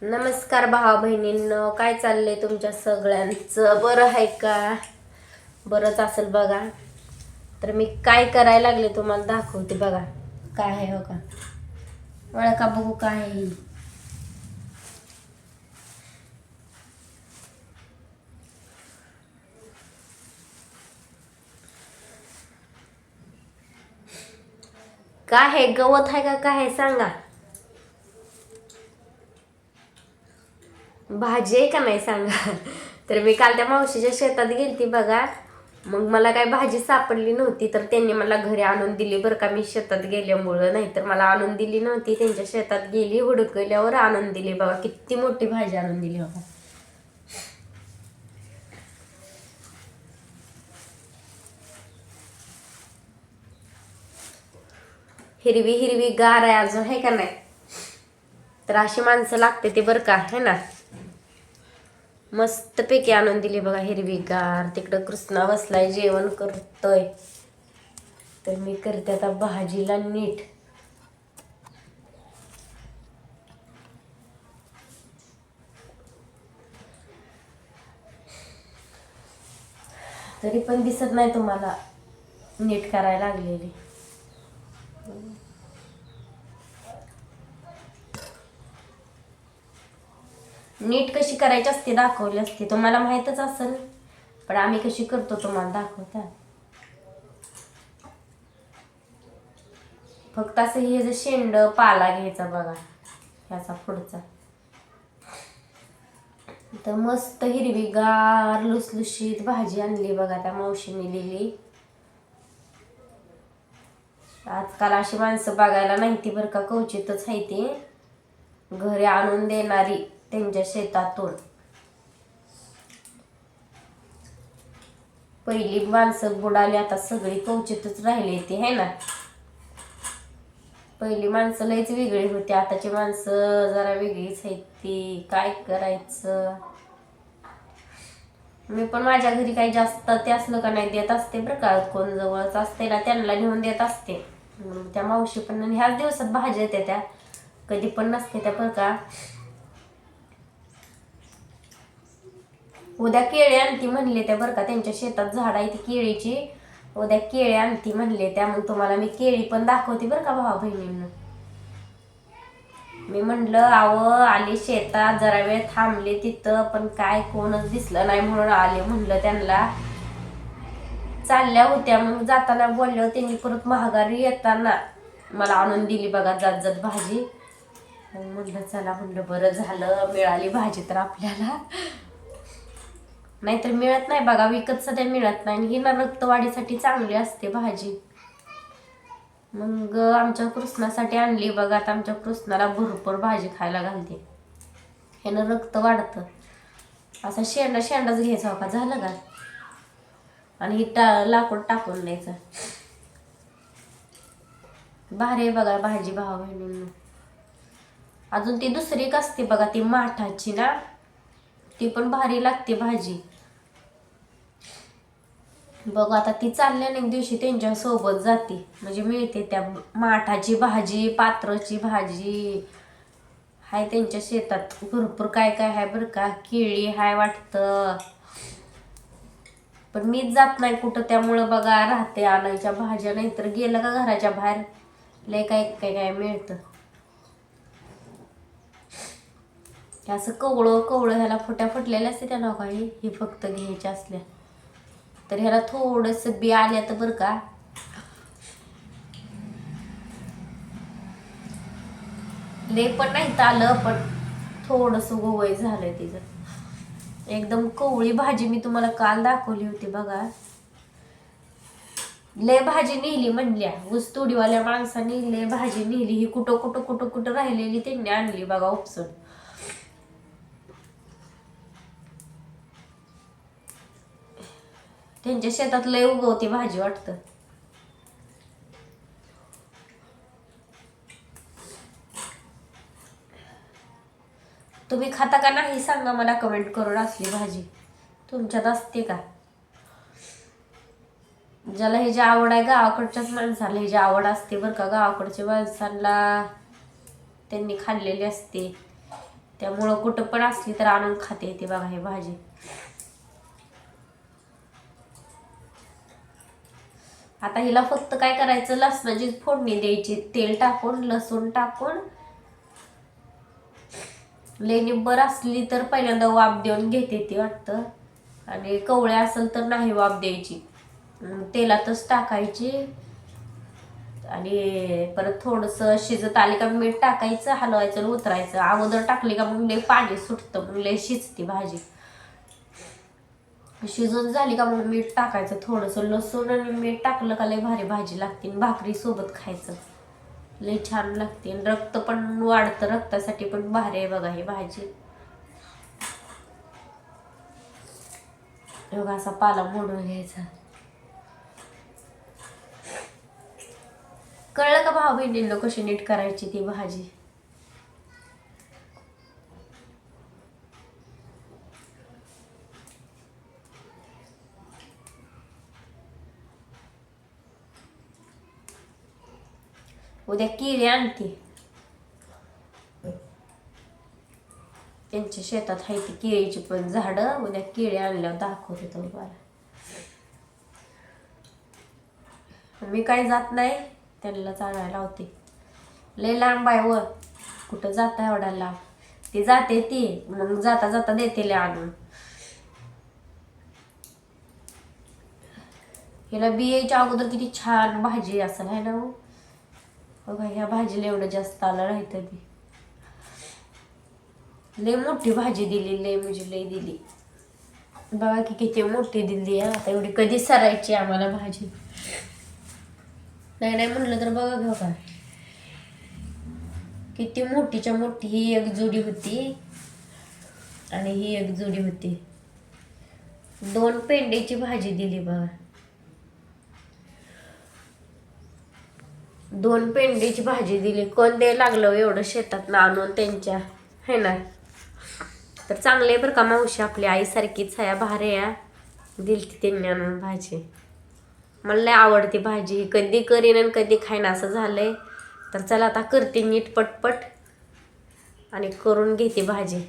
नमस्कार भावा बहिणींनो, काय चाललंय तुमच्या सगळ्यांचं? बरं आहे का? बरंच असेल बघा. तर मी काय करायला लागले तुम्हाला दाखवते बघा. काय आहे हो का, ओळखा बघू काय आहे ही. काय आहे? गवत आहे का काय आहे सांगा? भाजी आहे का नाही सांगा? तर मी काल त्या मावशीच्या शेतात गेलती बघा. मग मला काय भाजी सापडली नव्हती, तर त्यांनी मला घरी आणून दिली बरं का. मी शेतात गेल्यामुळं, नाही तर मला आणून दिली नव्हती. त्यांच्या शेतात गेली, हुडकल्यावर आणून दिली बघा. किती मोठी भाजी आणून दिली बघा. हिरवी हिरवी गार आहे अजून, आहे का नाही? तर अशी माणसं लागते ते बरं का, है ना. मस्त पैकी आणून दिली बघा हिरवी गार. तिकडं कृष्णा बसलाय, जेवण करतोय. तर मी करते आता भाजीला नीट. तरी पण दिसत नाही तुम्हाला नीट करायला लागलेली. नीट कशी करायची असते दाखवली असते, तुम्हाला माहीतच असेल. पण आम्ही कशी करतो तुम्हाला दाखवता. फक्त असं हे जे शेंड पाला घ्यायचा बघा, ह्याचा पुढचा. तर मस्त हिरवीगार लुसलुशीत भाजी आणली बघा त्या मावशीने दिली. आजकाल अशी माणसं बघायला नाही ती बरं का, क्वचितच आहे ती घरी आणून देणारी त्यांच्या शेतातून. पहिली माणसं बुडाली, आता सगळी क्वचितच राहिली ती, है ना. पहिली माणसं लयच वेगळी होती, आताची माणसं जरा वेगळीच आहेत ती. काय करायचं. मी पण माझ्या घरी काही जास्त ते असलं का नाही देत असते बरं का. कोण जवळच असते ना त्यांना घेऊन देत असते. त्या मावशी पण ह्याच दिवसात भाज्या येते त्या, कधी पण नसते त्या बरं का. उद्या केळी आणती म्हणले त्या बरं का, त्यांच्या शेतात झाड आहे ती केळीची. उद्या केळी आणती म्हणले त्या. मग तुम्हाला मी केळी पण दाखवते बरं का भावा बहिणींना. मी म्हणलं आव आले शेतात, जरा वेळ थांबले तिथं, पण काय कोणच दिसलं नाही म्हणून आले म्हणलं त्यांना. चालल्या होत्या, मग जाताना बोलल्यावर त्यांनी परत महागारी येताना मला आणून दिली बघा जात जात भाजी. म्हणलं चला, म्हणलं बरं झालं मिळाली भाजी तर आपल्याला. नाहीतर मिळत नाही बघा, विकत सध्या मिळत नाही. ही ना रक्तवाढीसाठी चांगली असते भाजी. मग आमच्या कृष्णासाठी आणली बघा. आता आमच्या कृष्णाला भरपूर भाजी खायला घालते, ह्यानं रक्त वाढतं. असा शेंडा शेंडाच घ्यायचा का, झालं का. आणि ही लाकूड टाकून द्यायचं. भारी बघा भाजी भावा बहिणींना. अजून ती दुसरी एक असते बघा, ती माठाची ना, ती पण भारी लागते भाजी. बघ आता ती चालल्या ना एक दिवशी त्यांच्या सोबत जाते, म्हणजे मिळते त्या माठाची भाजी, पात्रची भाजी. हाय त्यांच्या शेतात भरपूर काय काय हाय बरं का. केळी हाय वाटतं, पण मीच जात नाही कुठं, त्यामुळं बघा राहते आणायच्या भाज्या. नाही तर गेलं का घराच्या बाहेर लय काय काय काय मिळतं. असं कवळं कवळं ह्याला फुट्या फुटलेल्या असते त्या काही, हे फक्त घ्यायच्या असल्या तर ह्याला थोडस बी आल्या तर बरं का. लय पण नाही आलं, पण थोडस गोवय झालंय तिचं. एकदम कवळी भाजी मी तुम्हाला काल दाखवली होती बघा. लय भाजी नेली म्हणल्या ऊसतोडीवाल्या माणसाने, लय भाजी नेली. ही कुठं कुठं कुठं कुठं राहिलेली त्यांनी आणली बघा उपसून. त्यांच्या शेतात लय उगवती भाजी वाटतं. तुम्ही खाता का नाही सांगा मला कमेंट करून. असली भाजी तुमच्यात असते का? ज्याला ह्याची आवड आहे, गावाकडच्याच माणसाला ह्याची आवड असते बरं का. गावाकडच्या माणसांना त्यांनी खाल्लेली असते. त्यामुळं कुठं पण असली तर आणून खाते येते बघा ही भाजी. आता हिला फक्त काय करायचं, लसणाची फोडणी द्यायची, तेल टाकून लसूण टाकून. लय निब्बर असली तर पहिल्यांदा वाफ देऊन घेते ती वाटतं, आणि कवळ्या असेल तर नाही वाफ द्यायची, तेलातच टाकायची. आणि परत थोडंसं शिजत आली का मीठ टाकायचं, हलवायचं आणि उतरायचं. अगोदर टाकली का मग लय पाणी सुटतं, मग लय शिजते भाजी. शिजून झाली का मग मीठ टाकायचं थोडंसं, लसूण आणि मीठ टाकलं का लय भारी भाजी लागते. भाकरी सोबत खायचं लय छान लागते. रक्त पण वाढतं, रक्तासाठी पण भारी आहे बघा ही भाजी. बघा असा पाला मोडून घ्यायचा. कळलं का भाऊ बहिणींना कशी नीट करायची ती भाजी? उद्या केळी आणते, त्यांच्या शेतात आहे ती केळीची पण झाडं. उद्या केळी आणल्यावर दाखवते तुम्हाला. मी काही जात नाही, त्यांनाच आणायला होते. लय लांब आहे व कुठं जाता एवढा लांब. ती जाते ती मग जाता जाता देते आणून. हिला बियाच्या अगोदर किती छान भाजी असेल आहे ना हो. बघा ह्या भाजीला एवढं जास्त आलं राहतं बी. लय मोठी भाजी दिली, लय म्हणजे लय दिली. बघा की किती मोठी दिली आहे. आता एवढी कधी सरायची आम्हाला भाजी. नाही नाही म्हणलं तर बघा घेऊ का किती मोठीच्या मोठी. ही एक जोडी होती आणि ही एक जोडी होती. 2 पेंड्याची भाजी दिली बघा. 2 पेंड्याची भाजी दिली. कोण द्यायला लागलं एवढं शेतात आणून त्यांच्या, है ना. तर चांगले बरं का मावशी, आपली आईसारखीच आहे, भारी आहे. दिली त्यांनी आणून भाजी. मला लय आवडते भाजी. कधी करीन आणि कधी खाईन असं झालंय. तर चला आता करते नीट पटपट आणि करून घेते भाजी.